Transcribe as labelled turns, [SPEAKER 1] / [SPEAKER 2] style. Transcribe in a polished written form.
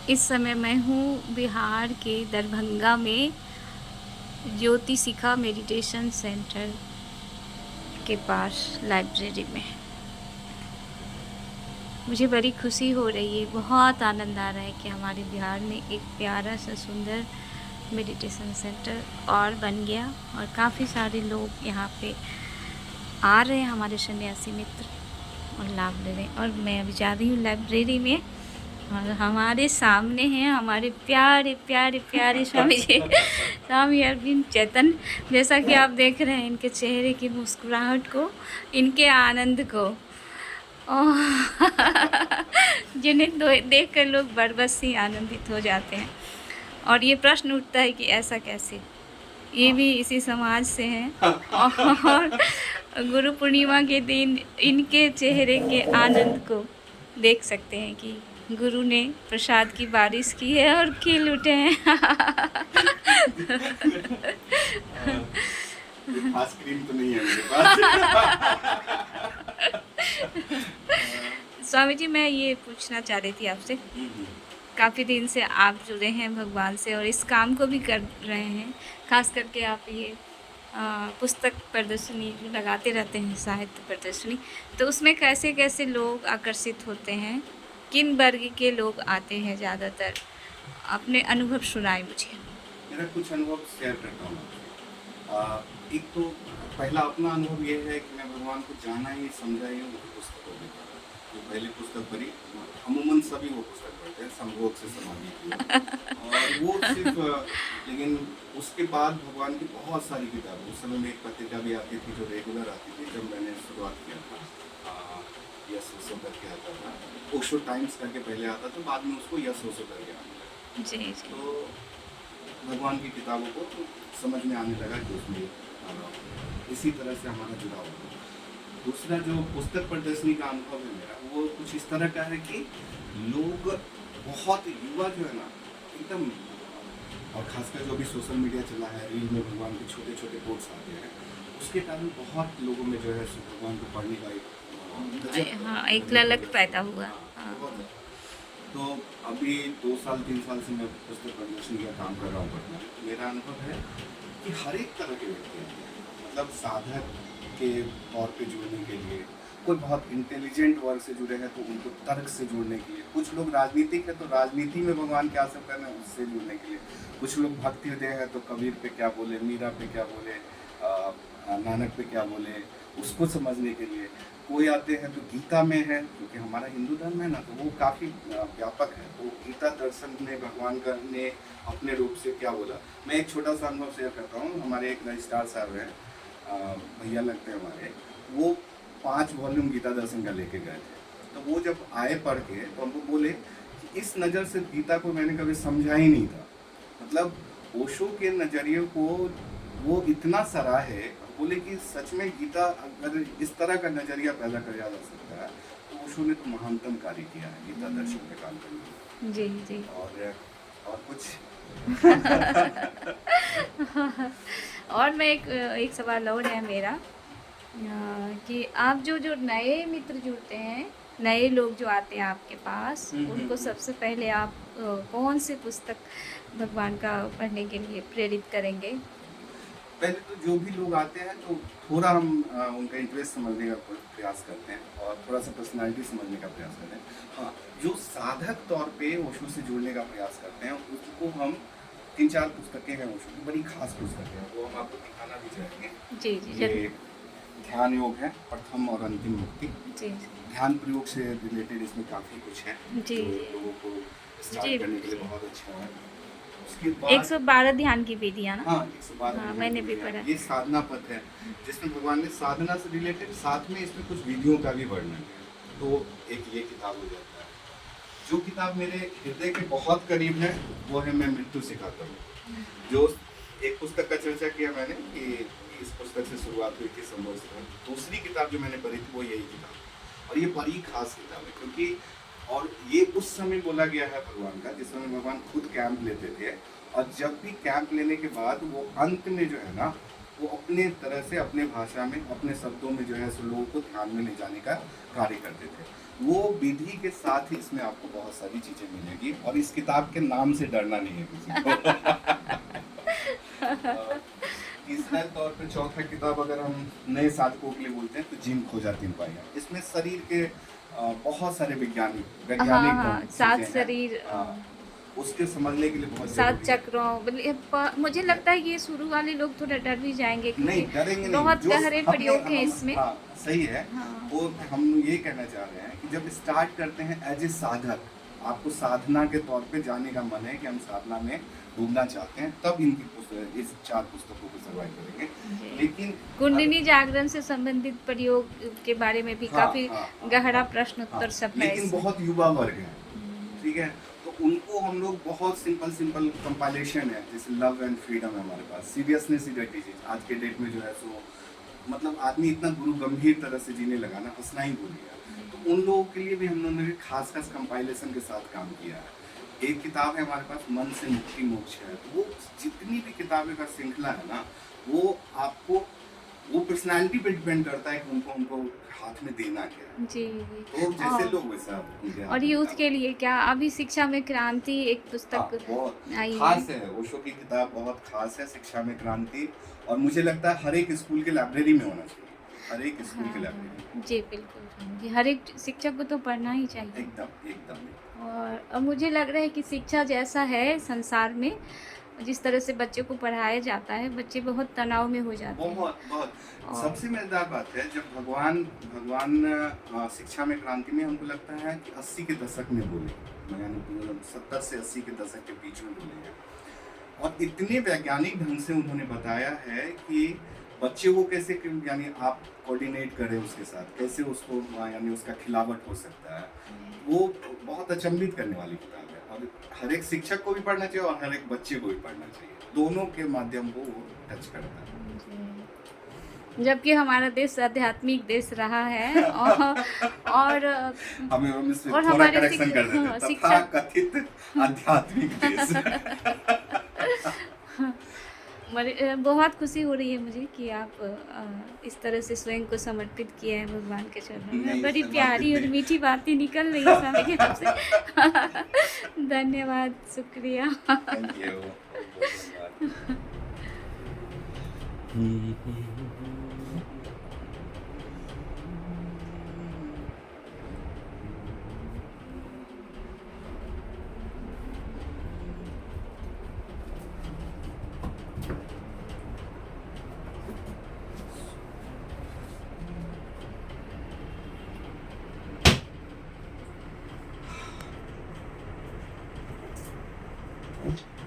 [SPEAKER 1] इस समय मैं हूँ बिहार के दरभंगा में ज्योति शिखा मेडिटेशन सेंटर के पास लाइब्रेरी में। मुझे बड़ी खुशी हो रही है, बहुत आनंद आ रहा है कि हमारे बिहार में एक प्यारा सा सुंदर मेडिटेशन सेंटर और बन गया और काफ़ी सारे लोग यहाँ पे आ रहे हैं, हमारे सन्यासी मित्र, और लाभ ले रहे हैं। और मैं अभी जा रही हूँ लाइब्रेरी में और हमारे सामने हैं हमारे प्यारे प्यारे प्यारे स्वामी जी स्वामी अरविंद चेतन। जैसा कि आप देख रहे हैं इनके चेहरे की मुस्कुराहट को, इनके आनंद को, और जिन्हें देख कर लोग बरबस ही आनंदित हो जाते हैं। और ये प्रश्न उठता है कि ऐसा कैसे, ये भी इसी समाज से हैं। और गुरु पूर्णिमा के दिन इनके चेहरे के आनंद को देख सकते हैं कि गुरु ने प्रसाद की बारिश की है और खिल उठे हैं।
[SPEAKER 2] आइसक्रीम तो नहीं है मेरे पास।
[SPEAKER 1] स्वामी जी, मैं ये पूछना चाह रही थी आपसे, काफ़ी दिन से आप जुड़े हैं भगवान से और इस काम को भी कर रहे हैं। खास करके आप ये पुस्तक प्रदर्शनी जो लगाते रहते हैं, साहित्य प्रदर्शनी, तो उसमें कैसे कैसे लोग आकर्षित होते हैं, किन वर्ग के लोग आते हैं ज़्यादातर? अपने अनुभव सुनाएं मुझे।
[SPEAKER 2] मेरा कुछ अनुभव शेयर करता हूँ आपसे। एक तो पहला अपना अनुभव ये है कि मैं भगवान को जाना ही समझा ही उनकी पुस्तकों में पढ़ा। जो पहले पुस्तक पढ़ी, अमूमन सभी वो पुस्तक पढ़ते हैं, संभोग से समाधि की। और वो सिर्फ लेकिन उसके बाद भगवान की बहुत सारी किताबें, उस समय में एक पत्रिका भी आती थी जो रेगुलर आती थी जब मैंने शुरुआत किया था। यस ओशो करके आता था, ओशो टाइम्स करके पहले आता था, बाद में उसको यस ओशो करके आने लगा।
[SPEAKER 1] जी जी।
[SPEAKER 2] तो भगवान की किताबों को तो समझ में आने लगा कि उसमें इसी तरह से हमारा जुड़ाव हो। दूसरा जो पुस्तक प्रदर्शनी का अनुभव है मेरा, वो कुछ इस तरह का है कि लोग बहुत युवा जो है ना एकदम, और खासकर जो भी सोशल मीडिया चला है, रील में भगवान के छोटे छोटे कोट्स आते हैं, उसके कारण बहुत लोगों में जो है भगवान को पढ़ने का
[SPEAKER 1] हाँ, एक ललक पैदा हुआ। हाँ।
[SPEAKER 2] बहुत है। तो अभी 2 साल 3 साल से मैं पुस्तक प्रदर्शनी का काम कर रहा हूँ पटना में। मेरा अनुभव है कि हर एक तरह के व्यक्ति हैं, मतलब साधक के तौर पे जुड़ने के लिए, कोई बहुत इंटेलिजेंट वर्ग से जुड़े हैं तो उनको तर्क से जुड़ने के लिए, कुछ लोग राजनीतिक है तो राजनीति में भगवान क्या सब करना है उससे जुड़ने के लिए, कुछ लोग भक्ति हृदय है तो कबीर पे क्या बोले, मीरा पे क्या बोले, नानक पे क्या बोले, उसको समझने के लिए। कोई आते हैं तो गीता में है, क्योंकि हमारा हिंदू धर्म है ना, तो वो काफ़ी व्यापक है। तो गीता दर्शन में भगवान का ने अपने रूप से क्या बोला। मैं एक छोटा सा अनुभव शेयर करता हूँ। हमारे एक रजिस्ट्रार साहब हैं, भैया लगते हैं हमारे, वो 5 वॉल्यूम गीता दर्शन का लेके गए थे। तो वो जब आए पढ़ के तो हमको बोले कि इस नज़र से गीता को मैंने कभी समझा ही नहीं था। मतलब ओशो के नज़रिए को वो इतना सराहे, बोले कि सच में गीता अगर इस तरह का नज़रिया पैदा किया जा सकता है तो ओशो ने तो महानतम कार्य किया है गीता दर्शन पे काम करने में।
[SPEAKER 1] जी जी।
[SPEAKER 2] और कुछ
[SPEAKER 1] और मैं एक सवाल और है मेरा, कि आप जो नए मित्र जुड़ते हैं, नए लोग जो आते हैं आपके पास, उनको सबसे पहले आप कौन सी पुस्तक भगवान का पढ़ने के लिए प्रेरित करेंगे?
[SPEAKER 2] पहले तो जो भी लोग आते हैं तो थोड़ा हम उनका इंटरेस्ट समझने का प्रयास करते हैं और थोड़ा सा पर्सनालिटी समझने का प्रयास करते हैं। हाँ, जो साधक तौर पे ओशो से जुड़ने का प्रयास करते हैं उसको हम 3-4 पुस्तकें हैं ओशो की, बड़ी खास पुस्तकें हैं, वो हम आपको दिखाना भी चाहेंगे।
[SPEAKER 1] जी जी
[SPEAKER 2] ये
[SPEAKER 1] जरूर।
[SPEAKER 2] ध्यान योग है, प्रथम और अंतिम मुक्ति।
[SPEAKER 1] जी
[SPEAKER 2] ध्यान प्रयोग से रिलेटेड इसमें काफ़ी कुछ है
[SPEAKER 1] जी
[SPEAKER 2] जो
[SPEAKER 1] जी
[SPEAKER 2] लोगों को
[SPEAKER 1] जी
[SPEAKER 2] स्टार्ट करने के लिए
[SPEAKER 1] जी।
[SPEAKER 2] बहुत अच्छा है। उसके बाद
[SPEAKER 1] 112 ध्यान की विधियाँ ना?
[SPEAKER 2] हाँ, 112
[SPEAKER 1] हाँ,
[SPEAKER 2] विधियाँ
[SPEAKER 1] मैंने
[SPEAKER 2] की
[SPEAKER 1] भी
[SPEAKER 2] विधियाँ।
[SPEAKER 1] पढ़ा।
[SPEAKER 2] ये साधना पथ है जिसमें भगवान ने साधना से रिलेटेड साथ में इसमें कुछ विधियों का भी वर्णन है। तो एक ये किताब हो जाता है। जो किताब मेरे हृदय के बहुत करीब है वो है मैं मृत्यु सिखाता हूँ। जो एक पुस्तक का चर्चा किया मैंने कि इस पुस्तक से शुरुआत हुई थी संभव से। दूसरी किताब जो मैंने पढ़ी थी वो यही किताब, और ये बड़ी खास किताब है क्योंकि, और ये उस समय बोला गया है भगवान का जिस समय भगवान खुद कैंप लेते थे, और जब भी कैंप लेने के बाद वो अंत में जो है ना वो अपने तरह से अपने भाषा में अपने शब्दों में जो है सो लोगों को ध्यान में ले जाने का कार्य करते थे। वो विधि के साथ ही इसमें आपको बहुत सारी चीजें मिलेगी, और इस किताब के नाम से डरना नहीं है किसी को। तीसरा तौर पे चौथा किताब अगर हम नए साधकों के लिए बोलते हैं तो जिम खोजा तीन पाया। इसमें शरीर के बहुत सारे वैज्ञानिक
[SPEAKER 1] हाँ, सात
[SPEAKER 2] चीजें हैं।
[SPEAKER 1] शरीर,
[SPEAKER 2] उसके समझने के लिए बहुत
[SPEAKER 1] सात
[SPEAKER 2] जरूरी है।
[SPEAKER 1] चक्रों, मुझे लगता है ये शुरू वाले लोग थोड़ा डर भी जाएंगे
[SPEAKER 2] नहीं
[SPEAKER 1] क्योंकि
[SPEAKER 2] डरेंगे नहीं,
[SPEAKER 1] बहुत
[SPEAKER 2] जो
[SPEAKER 1] गहरे
[SPEAKER 2] हमने-
[SPEAKER 1] प्रयोग हैं
[SPEAKER 2] हम-
[SPEAKER 1] इसमें।
[SPEAKER 2] हाँ सही है।
[SPEAKER 1] हाँ।
[SPEAKER 2] वो हम ये कहना चाह रहे हैं कि जब स्टार्ट करते हैं एज ए साधक, आपको साधना के तौर पे जाने का मन है कि हम साधना में डूबना चाहते हैं, तब इनकी इस 4 पुस्तकों को सर्वाइव करेंगे। लेकिन
[SPEAKER 1] कुंडलिनी जागरण से संबंधित प्रयोग के बारे में भी
[SPEAKER 2] हाँ,
[SPEAKER 1] काफी
[SPEAKER 2] हाँ,
[SPEAKER 1] गहरा
[SPEAKER 2] हाँ,
[SPEAKER 1] प्रश्न उत्तर सब है
[SPEAKER 2] लेकिन
[SPEAKER 1] इसमें।
[SPEAKER 2] बहुत युवा वर्ग है, ठीक है, तो उनको हम लोग बहुत सिंपल कंपाइलेशन है, जैसे लव एंड फ्रीडम है हमारे पास, सीरियसनेस इज डर्टी चीज आज के डेट में जो है सो मतलब आदमी इतना गुरु गंभीर तरह से जीने लगा ना, हंसना ही भूल गया। तो उन लोगों के लिए भी हम लोगों ने खास कंपाइलेशन के साथ काम किया है। एक किताब है हमारे पास मन से मुक्ति मोक्ष है। तो वो जितनी भी किताबें का श्रृंखला है ना, वो आपको वो पर्सनालिटी पे डिपेंड करता है कि उनको हाथ में देना क्या है।
[SPEAKER 1] जी
[SPEAKER 2] तो जैसे
[SPEAKER 1] और,
[SPEAKER 2] लोग वैसा उनके हाथ
[SPEAKER 1] और
[SPEAKER 2] में
[SPEAKER 1] यूथ
[SPEAKER 2] किताब।
[SPEAKER 1] के लिए क्या अभी शिक्षा में क्रांति एक
[SPEAKER 2] हाँ,
[SPEAKER 1] पुस्तक
[SPEAKER 2] बहुत
[SPEAKER 1] आई
[SPEAKER 2] खास है। ओशो की किताब बहुत खास है, शिक्षा में क्रांति, और मुझे लगता है हर एक स्कूल के लाइब्रेरी में होना चाहिए, हर एक स्कूल के लाइब्रेरी।
[SPEAKER 1] जी बिल्कुल जी, हर एक शिक्षक को तो पढ़ना ही चाहिए।
[SPEAKER 2] एकदम एकदम।
[SPEAKER 1] और मुझे लग रहा है कि शिक्षा जैसा है संसार में, जिस तरह से बच्चे को पढ़ाया जाता है, बच्चे बहुत तनाव में हो जाते हैं।
[SPEAKER 2] बहुत बहुत
[SPEAKER 1] और-
[SPEAKER 2] सबसे मजेदार बात है, जब भगवान शिक्षा में क्रांति में हमको लगता है कि 80 के दशक में बोले, यानी 70 से 80 के दशक के बीच में बोले हैं, और इतने वैज्ञानिक ढंग से उन्होंने बताया है कि बच्चे को कैसे यानी आप कोऑर्डिनेट करें उसके साथ, कैसे उसको यानी उसका खिलावट हो सकता है। वो बहुत अचंभित करने वाली किताब है, और हर एक शिक्षक को भी पढ़ना चाहिए और हर एक बच्चे को भी पढ़ना चाहिए, दोनों के माध्यम को वो टच करता है।
[SPEAKER 1] जबकि हमारा देश आध्यात्मिक देश रहा है और
[SPEAKER 2] हम इसमें
[SPEAKER 1] और
[SPEAKER 2] थोड़ा
[SPEAKER 1] हमारे
[SPEAKER 2] करेक्शन कर देते हैं, तथा कथित आध्यात्मिक देश।
[SPEAKER 1] बहुत खुशी हो रही है मुझे कि आप इस तरह से स्वयं को समर्पित किए हैं भगवान के चरणों में।
[SPEAKER 2] नहीं,
[SPEAKER 1] बड़ी
[SPEAKER 2] समर्पित
[SPEAKER 1] प्यारी और
[SPEAKER 2] नहीं।
[SPEAKER 1] मीठी बातें निकल रही है समय के आपसे। धन्यवाद, शुक्रिया।
[SPEAKER 2] थैंक यू, बहुत धन्यवाद।